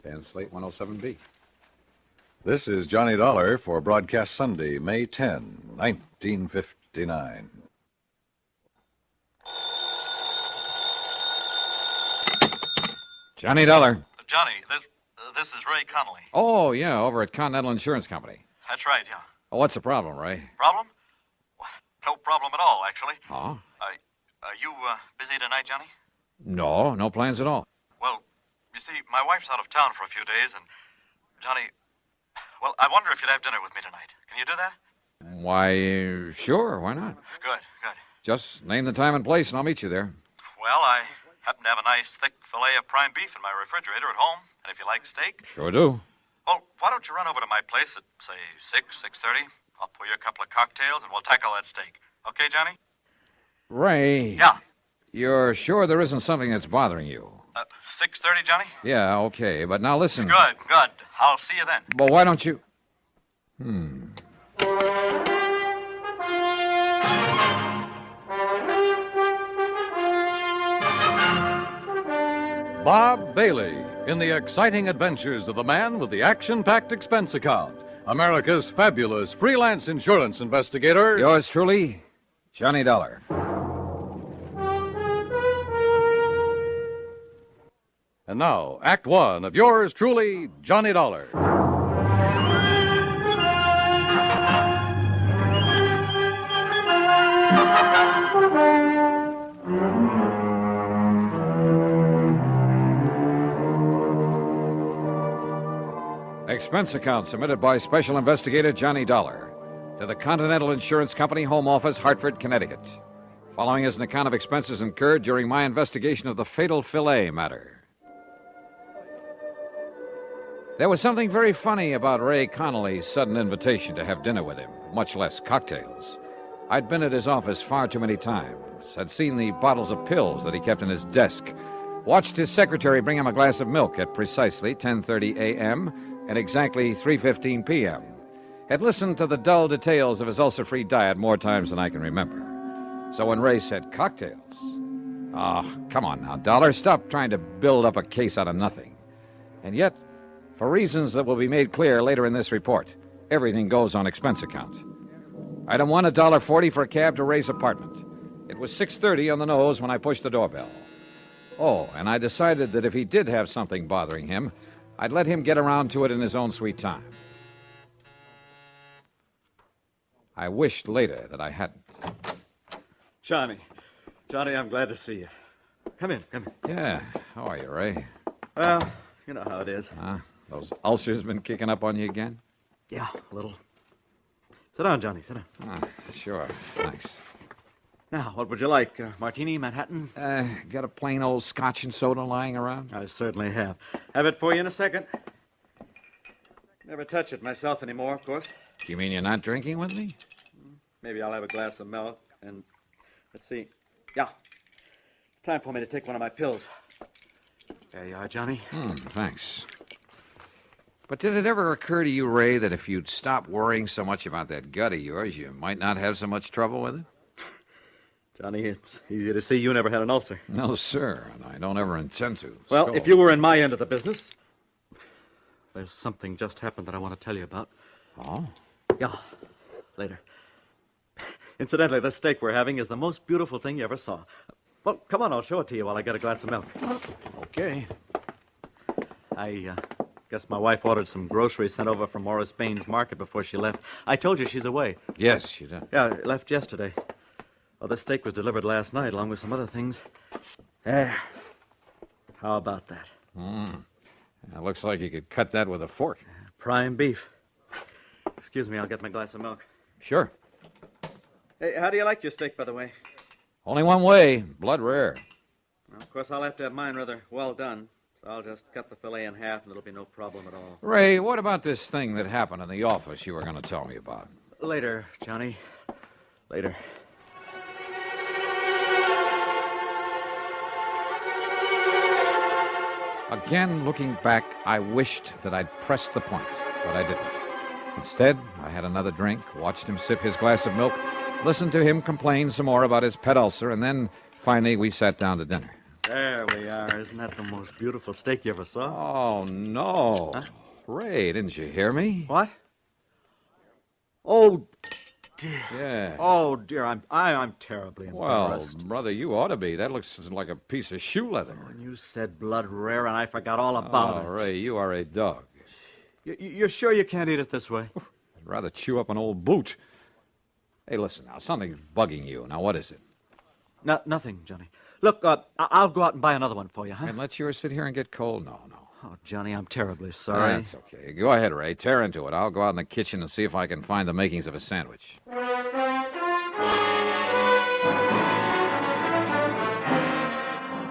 and Slate 107B. This is Johnny Dollar for Broadcast Sunday, May 10, 1959. Johnny Dollar. Johnny, this is Ray Connolly. Oh, yeah, over at Continental Insurance Company. That's right, yeah. Oh, what's the problem, Ray? Problem? No problem at all, actually. Oh? Are you busy tonight, Johnny? No plans at all. Well, you see, my wife's out of town for a few days, and Johnny, well, I wonder if you'd have dinner with me tonight. Can you do that? Why, sure, why not? Good. Just name the time and place, and I'll meet you there. Well, I happen to have a nice, thick fillet of prime beef in my refrigerator at home, and if you like steak... Sure do. Well, why don't you run over to my place at, say, 6:30? I'll pour you a couple of cocktails, and we'll tackle that steak. Okay, Johnny? Ray. Yeah? You're sure there isn't something that's bothering you? 6:30, Johnny? Yeah, okay, but now listen. Good. I'll see you then. Well, why don't you... Bob Bailey in the exciting adventures of the man with the action-packed expense account. America's fabulous freelance insurance investigator. Yours truly, Johnny Dollar. And now, Act One of yours truly, Johnny Dollar. Expense account submitted by Special Investigator Johnny Dollar to the Continental Insurance Company, Home Office, Hartford, Connecticut. Following is an account of expenses incurred during my investigation of the fatal Filet matter. There was something very funny about Ray Connolly's sudden invitation to have dinner with him, much less cocktails. I'd been at his office far too many times, had seen the bottles of pills that he kept in his desk, watched his secretary bring him a glass of milk at precisely 10:30 a.m., and exactly 3:15 p.m. Had listened to the dull details of his ulcer-free diet more times than I can remember. So when Ray said cocktails... come on now, Dollar, stop trying to build up a case out of nothing. And yet, for reasons that will be made clear later in this report, everything goes on expense account. Item 1, $1.40 for a cab to Ray's apartment. It was 6:30 on the nose when I pushed the doorbell. Oh, and I decided that if he did have something bothering him, I'd let him get around to it in his own sweet time. I wished later that I hadn't. Johnny, I'm glad to see you. Come in. Yeah, how are you, Ray? Well, you know how it is. Those ulcers been kicking up on you again? Yeah, a little. Sit down, Johnny, sit down. Sure, thanks. Now, what would you like? Martini, Manhattan? Got a plain old scotch and soda lying around? I certainly have. Have it for you in a second. Never touch it myself anymore, of course. You mean you're not drinking with me? Maybe I'll have a glass of milk and... Let's see. Yeah. It's time for me to take one of my pills. There you are, Johnny. Thanks. But did it ever occur to you, Ray, that if you'd stop worrying so much about that gut of yours, you might not have so much trouble with it? Johnny, it's easy to see you never had an ulcer. No, sir, and I don't ever intend to. Well, if you were in my end of the business, there's something just happened that I want to tell you about. Oh? Yeah, later. Incidentally, this steak we're having is the most beautiful thing you ever saw. Well, come on, I'll show it to you while I get a glass of milk. Okay. I guess my wife ordered some groceries sent over from Morris Baines Market before she left. I told you she's away. Yes, she did. Yeah, left yesterday. Well, this steak was delivered last night, along with some other things. There. How about that? It looks like you could cut that with a fork. Prime beef. Excuse me, I'll get my glass of milk. Sure. Hey, how do you like your steak, by the way? Only one way, blood rare. Well, of course, I'll have to have mine rather well done. So I'll just cut the fillet in half, and it'll be no problem at all. Ray, what about this thing that happened in the office you were going to tell me about? Later, Johnny. Later. Again, looking back, I wished that I'd pressed the point, but I didn't. Instead, I had another drink, watched him sip his glass of milk, listened to him complain some more about his pet ulcer, and then, finally, we sat down to dinner. There we are. Isn't that the most beautiful steak you ever saw? Oh, no. Huh? Ray, didn't you hear me? What? Oh, dear. Yeah. Oh, dear. I'm terribly Well, embarrassed. brother, you ought to be. That looks like a piece of shoe leather. When you said blood rare, and I forgot all about Oh, it. Ray, you are a dog. You're sure you can't eat it this way? I'd rather chew up an old boot. Hey, listen now. Something's bugging you. Now, what is it? No, nothing, Johnny. Look, I'll go out and buy another one for you, huh? And let yours sit here and get cold? No. Oh, Johnny, I'm terribly sorry. That's okay. Go ahead, Ray. Tear into it. I'll go out in the kitchen and see if I can find the makings of a sandwich.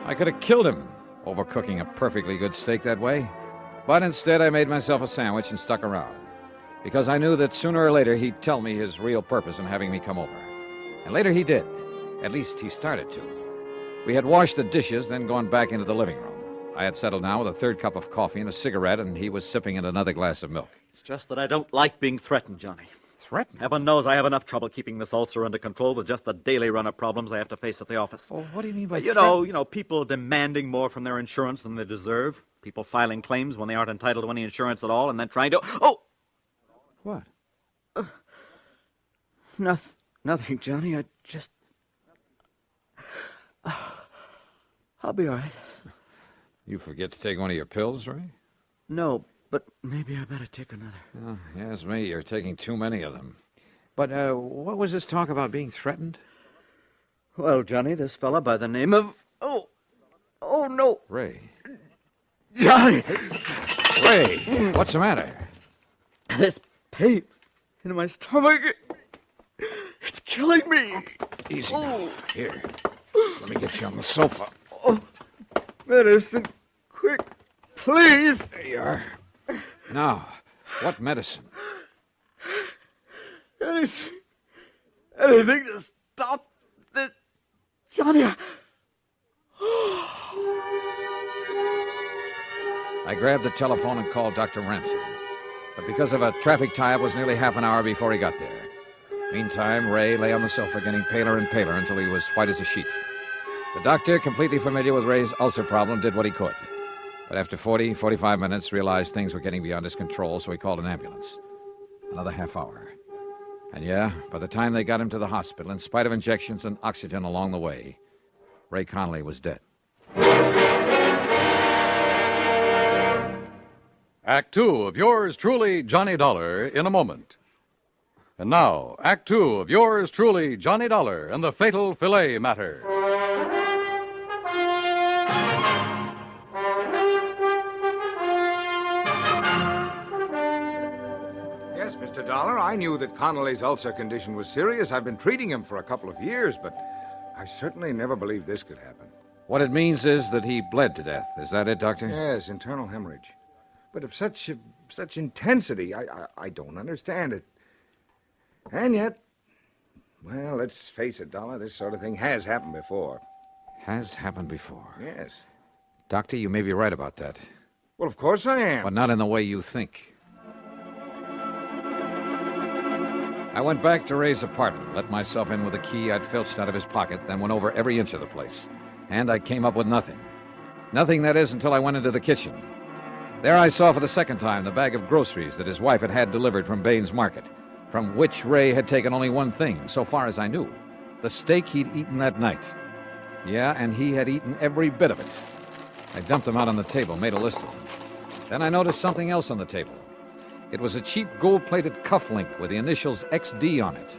I could have killed him overcooking a perfectly good steak that way. But instead, I made myself a sandwich and stuck around. Because I knew that sooner or later he'd tell me his real purpose in having me come over. And later he did. At least he started to. We had washed the dishes, then gone back into the living room. I had settled down with a third cup of coffee and a cigarette, and he was sipping at another glass of milk. It's just that I don't like being threatened, Johnny. Threatened? Heaven knows I have enough trouble keeping this ulcer under control with just the daily run of problems I have to face at the office. Oh, what do you mean by You know, people demanding more from their insurance than they deserve. People filing claims when they aren't entitled to any insurance at all, and then trying to... Oh! What? Nothing, Johnny. I just... I'll be all right. You forget to take one of your pills, Ray? No, but maybe I better take another. Oh, yes, me. You're taking too many of them. But what was this talk about being threatened? Well, Johnny, this fella by the name of... Oh, no. Ray. Johnny! Ray, what's the matter? This pain in my stomach, it's killing me. Easy now. Here. Let me get you on the sofa. Medicine, quick, please. There you are. Now, what medicine? Anything to stop this. Johnny, I grabbed the telephone and called Dr. Ramsey. But because of a traffic tie-up, it was nearly half an hour before he got there. Meantime, Ray lay on the sofa getting paler and paler until he was white as a sheet. The doctor, completely familiar with Ray's ulcer problem, did what he could. But after 45 minutes, realized things were getting beyond his control, so he called an ambulance. Another half hour. And yeah, by the time they got him to the hospital, in spite of injections and oxygen along the way, Ray Connolly was dead. Act Two of yours truly, Johnny Dollar, in a moment. And now, Act Two of yours truly, Johnny Dollar, and the fatal Filet matter. Yes, Mr. Dollar, I knew that Connolly's ulcer condition was serious. I've been treating him for a couple of years, but I certainly never believed this could happen. What it means is that he bled to death. Is that it, Doctor? Yes, internal hemorrhage. But of such intensity, I don't understand it. And yet, well, let's face it, Dollar, this sort of thing has happened before. Has happened before. Yes. Doctor, you may be right about that. Well, of course I am. But not in the way you think. I went back to Ray's apartment, let myself in with a key I'd filched out of his pocket, then went over every inch of the place. And I came up with nothing. Nothing, that is, until I went into the kitchen. There I saw for the second time the bag of groceries that his wife had delivered from Baines Market, from which Ray had taken only one thing, so far as I knew: the steak he'd eaten that night. Yeah, and he had eaten every bit of it. I dumped them out on the table, made a list of them. Then I noticed something else on the table. It was a cheap gold-plated cufflink with the initials XD on it.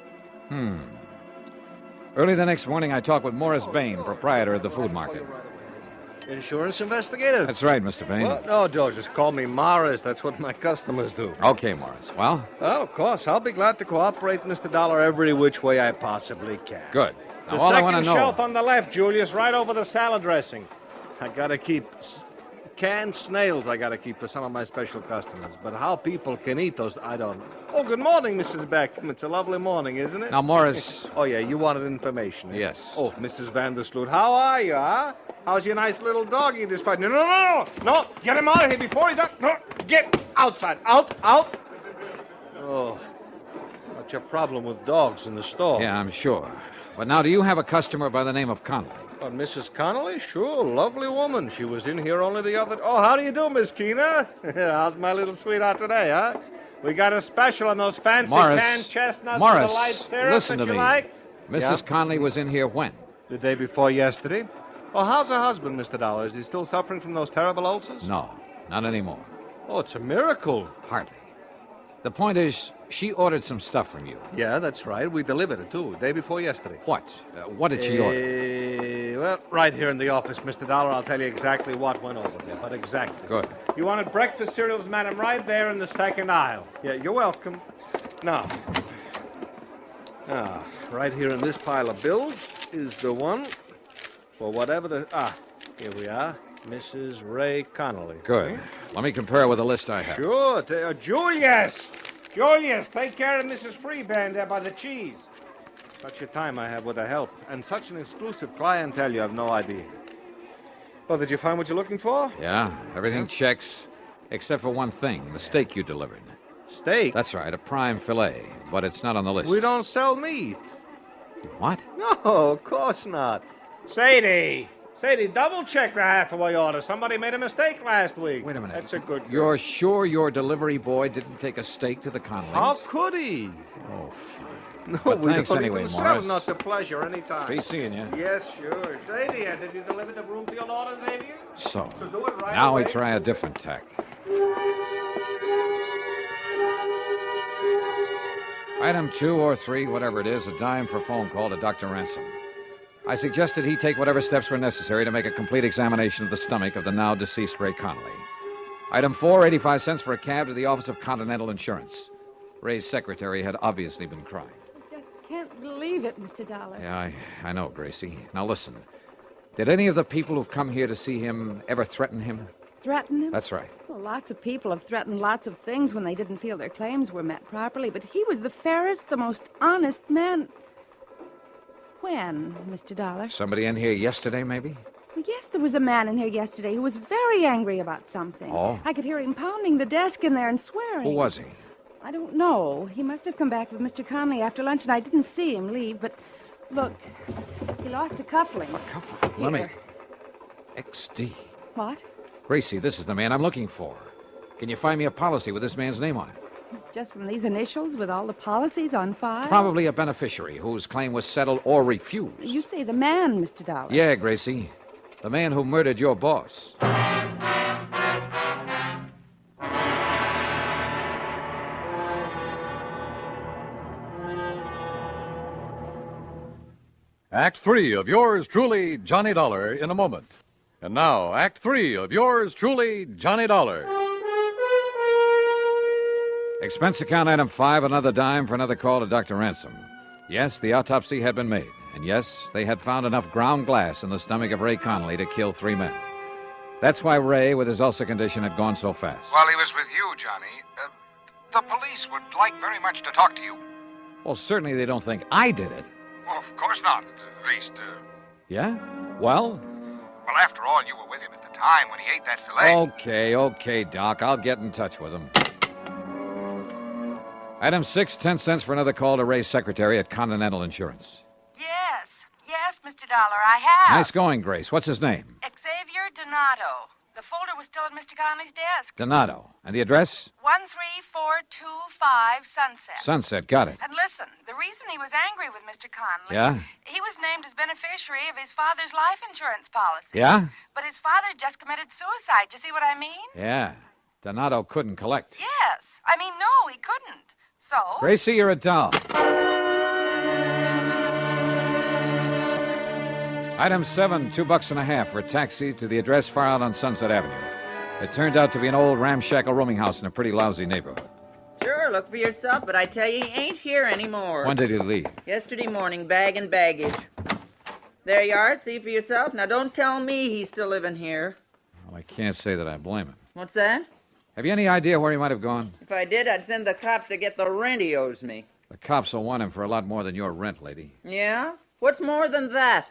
Early the next morning, I talked with Morris Bain, proprietor of the food market. Insurance investigator? That's right, Mr. Bain. Well, no, Joe, just call me Morris. That's what my customers do. Okay, Morris. Well, Well, of course, I'll be glad to cooperate, Mr. Dollar, every which way I possibly can. good. Now, The all I second want to know... shelf on the left, Julius, right over the salad dressing. I gotta keep canned snails. I gotta keep for some of my special customers. But how people can eat those, I don't know. Oh, good morning, Mrs. Beckham. It's a lovely morning, isn't it? Now, Morris... Oh, yeah, you wanted information. eh? Yes. Oh, Mrs. Vandersloot, how are you, huh? How's your nice little doggy this fight? No, get him out of here before he does. No, get outside. Out. Oh, what's your problem with dogs in the store? Yeah, I'm sure. But now, do you have a customer by the name of Connolly? Oh, Mrs. Connolly? Sure, lovely woman. She was in here only the other... Oh, how do you do, Miss Keena? How's my little sweetheart today, huh? We got a special on those fancy canned chestnuts with the light syrup listen that to you me. like. Mrs. Conley was in here when? The day before yesterday. Oh, how's her husband, Mr. Dollar? Is he still suffering from those terrible ulcers? No, not anymore. Oh, it's a miracle. Hardly. The point is, she ordered some stuff from you. Yeah, that's right. We delivered it, too, day before yesterday. What? What did she order? Well, right here in the office, Mr. Dollar, I'll tell you exactly what went over there. But exactly. Good. You wanted breakfast cereals, madam, right there in the second aisle. Yeah, you're welcome. Now, right here in this pile of bills is the one for whatever the... here we are. Mrs. Ray Connolly. Good. Let me compare with the list I have. Sure. Julius! Julius, take care of Mrs. Freeband there by the cheese. Such a time I have with her help. And such an exclusive clientele, you have no idea. Well, did you find what you're looking for? Yeah, everything checks, except for one thing, the steak you delivered. Steak? That's right, a prime filet, but it's not on the list. We don't sell meat. What? No, of course not. Sadie, double-check the Hathaway order. Somebody made a mistake last week. Wait a minute. That's a good girl. You're sure your delivery boy didn't take a steak to the Conleys? How could he? Oh, fine. No, But we thanks don't anyway, even sell Morris. them. No, it's a pleasure anytime. Be seeing you. Yes, sure. Sadie, did you deliver the Broomfield order, Sadie? So, do it right now away. we try a different tack. Item 2 or 3, whatever it is, a dime for phone call to Dr. Ransom. I suggested he take whatever steps were necessary to make a complete examination of the stomach of the now deceased Ray Connolly. Item 4, 85 cents for a cab to the office of Continental Insurance. Ray's secretary had obviously been crying. I just can't believe it, Mr. Dollar. Yeah, I know, Gracie. Now listen. Did any of the people who've come here to see him ever threaten him? Threaten him? That's right. Well, lots of people have threatened lots of things when they didn't feel their claims were met properly, but he was the fairest, the most honest man. When, Mr. Dollar? Somebody in here yesterday, maybe? Well, yes, there was a man in here yesterday who was very angry about something. Oh? I could hear him pounding the desk in there and swearing. Who was he? I don't know. He must have come back with Mr. Conley after lunch, and I didn't see him leave, but look, he lost a cufflink. Cufflink? Let me... Here. XD. What? Gracie, this is the man I'm looking for. Can you find me a policy with this man's name on it? Just from these initials with all the policies on file? Probably a beneficiary whose claim was settled or refused. You say the man, Mr. Dollar. Yeah, Gracie. The man who murdered your boss. Act 3 of yours truly, Johnny Dollar, in a moment. And now, Act 3 of yours truly, Johnny Dollar. Expense account item 5, another dime for another call to Dr. Ransom. Yes, the autopsy had been made. And yes, they had found enough ground glass in the stomach of Ray Connolly to kill 3 men. That's why Ray, with his ulcer condition, had gone so fast. While he was with you, Johnny, the police would like very much to talk to you. Well, certainly they don't think I did it. Well, of course not. At least, Yeah? Well? well, after all, you were with him at the time when he ate that filet. Okay, Doc. I'll get in touch with him. Item 6, 10 cents for another call to Ray's secretary at Continental Insurance. Yes, Mr. Dollar, I have. Nice going, Grace. What's his name? Xavier Donato. The folder was still at Mr. Conley's desk. Donato. And the address? 13425 Sunset. Sunset. Got it. And listen, the reason he was angry with Mr. Conley... Yeah? He was named as beneficiary of his father's life insurance policy. Yeah? But his father just committed suicide. You see what I mean? Yeah. Donato couldn't collect. Yes. I mean, no, he couldn't. So... Gracie, you're a doll. Item 7, $2.50 for a taxi to the address far out on Sunset Avenue. It turned out to be an old ramshackle rooming house in a pretty lousy neighborhood. Sure, look for yourself, but I tell you, he ain't here anymore. When did he leave? Yesterday morning, bag and baggage. There you are, see for yourself. Now, don't tell me he's still living here. Well, I can't say that I blame him. What's that? Have you any idea where he might have gone? If I did, I'd send the cops to get the rent he owes me. The cops will want him for a lot more than your rent, lady. Yeah? What's more than that?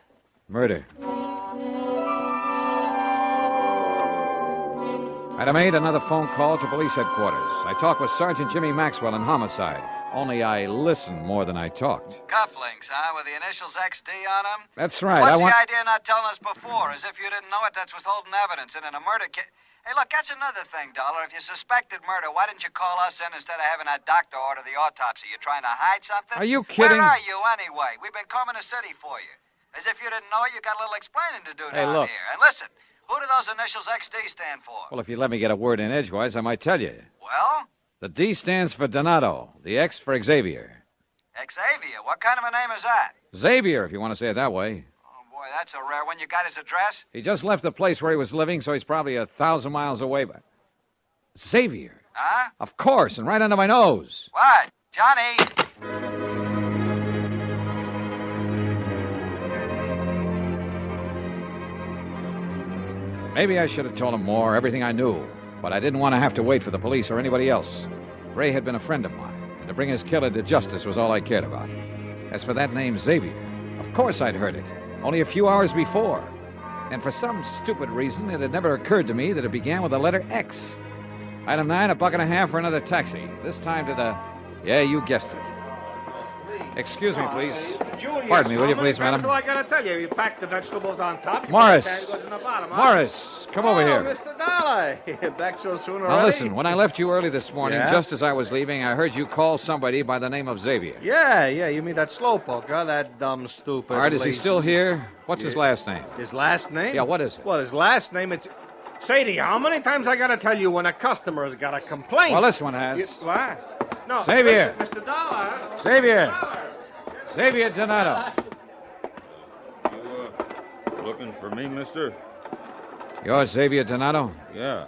I'd have made another phone call to police headquarters. I talked with Sergeant Jimmy Maxwell in homicide. Only I listened more than I talked. Cufflinks, huh? With the initials XD on them? That's right. What's the idea of not telling us before? As if you didn't know it, that's withholding evidence. And in a murder case... Hey, look, that's another thing, Dollar. If you suspected murder, why didn't you call us in instead of having that doctor order the autopsy? You trying to hide something? Are you kidding? Where are you, anyway? We've been combing the city for you. As if you didn't know it, you got a little explaining to do down look. here. And listen, who do those initials XD stand for? Well, if you let me get a word in edgewise, I might tell you. Well? The D stands for Donato, the X for Xavier. Xavier? What kind of a name is that? Xavier, if you want to say it that way. Oh, boy, that's a rare one. You got his address? He just left the place where he was living, so he's probably 1,000 miles away. But Xavier? Huh? Of course, and right under my nose. What? Johnny? Maybe I should have told him more, everything I knew. But I didn't want to have to wait for the police or anybody else. Ray had been a friend of mine, and to bring his killer to justice was all I cared about. As for that name, Xavier, of course I'd heard it, only a few hours before. And for some stupid reason, it had never occurred to me that it began with the letter X. Item 9, $1.50 for another taxi. This time to the... Yeah, you guessed it. Excuse me, please. Julius, Pardon me, will you how many please, times madam? do I gotta tell you? You pack the vegetables on top. Morris. The can goes in the bottom, huh? Morris, come over here. Mr. Dollar. Back so soon already? Now listen, when I left you early this morning, Yeah? just as I was leaving, I heard you call somebody by the name of Xavier. Yeah, you mean that slowpoke, huh? That dumb, stupid... All right, is he lazy- still here? What's his last name? His last name? Yeah, what is it? Well, his last name, it's... Sadie, how many times I gotta tell you when a customer's got a complaint? Well, this one has. What? No, Xavier. listen, Mr. Dollar. Xavier. Dollar. Xavier Donato. You looking for me, mister? You're Xavier Donato? Yeah.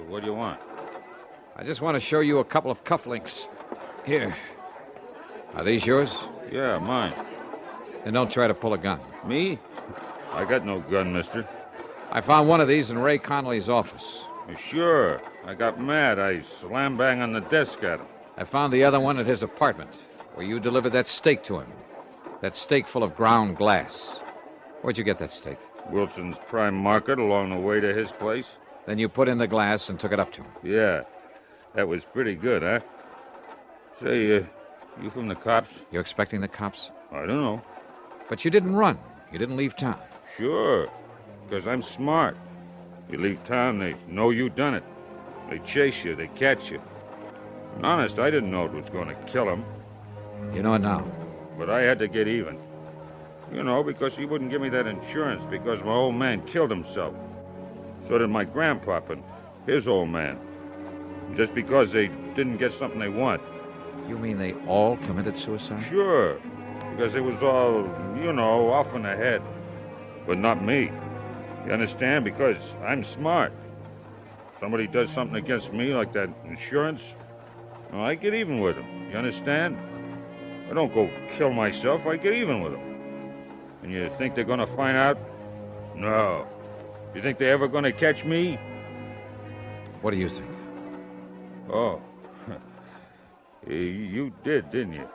What do you want? I just want to show you a couple of cufflinks. Here. Are these yours? Yeah, mine. Then don't try to pull a gun. Me? I got no gun, mister. I found one of these in Ray Connolly's office. Sure. I got mad. I slam bang on the desk at him. I found the other one at his apartment, where you delivered that steak to him. That steak full of ground glass. Where'd you get that steak? Wilson's Prime Market along the way to his place. Then you put in the glass and took it up to him. Yeah. That was pretty good, huh? Say, you from the cops? You expecting the cops? I don't know. But you didn't run. You didn't leave town. Sure. Because I'm smart. You leave town, they know you done it. They chase you, they catch you. Honest, I didn't know it was going to kill him. You know it now. But I had to get even. You know, because he wouldn't give me that insurance because my old man killed himself. So did my grandpop and his old man. Just because they didn't get something they want. You mean they all committed suicide? Sure. Because it was all, you know, off in the head. But not me. You understand? Because I'm smart. Somebody does something against me like that insurance, well, I get even with them. You understand? I don't go kill myself. I get even with them. And you think they're going to find out? No. You think they're ever going to catch me? What do you think? Oh. You did, didn't you?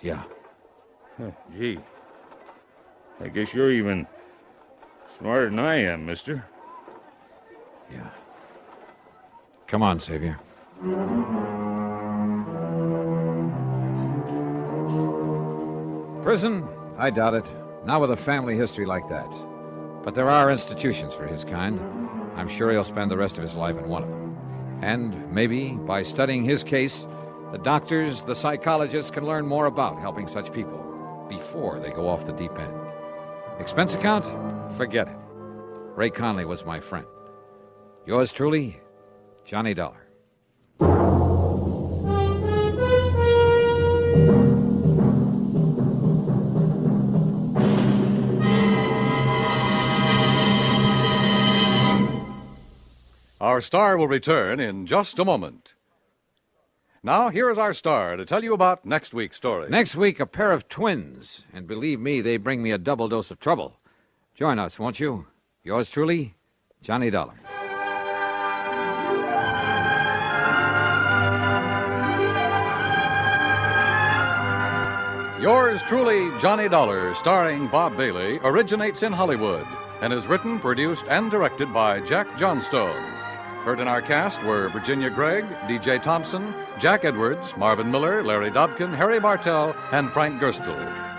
Yeah. Gee. I guess you're even smarter than I am, mister. Yeah. Come on, Xavier. Prison? I doubt it. Not with a family history like that. But there are institutions for his kind. I'm sure he'll spend the rest of his life in one of them. And maybe, by studying his case, the doctors, the psychologists can learn more about helping such people before they go off the deep end. Expense account? Forget it. Ray Connolly was my friend. Yours truly, Johnny Dollar. Our star will return in just a moment. Now, here is our star to tell you about next week's story. Next week, a pair of twins. And believe me, they bring me a double dose of trouble. Join us, won't you? Yours truly, Johnny Dollar. Yours truly, Johnny Dollar, starring Bob Bailey, originates in Hollywood and is written, produced, and directed by Jack Johnstone. Heard in our cast were Virginia Gregg, D.J. Thompson, Jack Edwards, Marvin Miller, Larry Dobkin, Harry Bartell, and Frank Gerstle.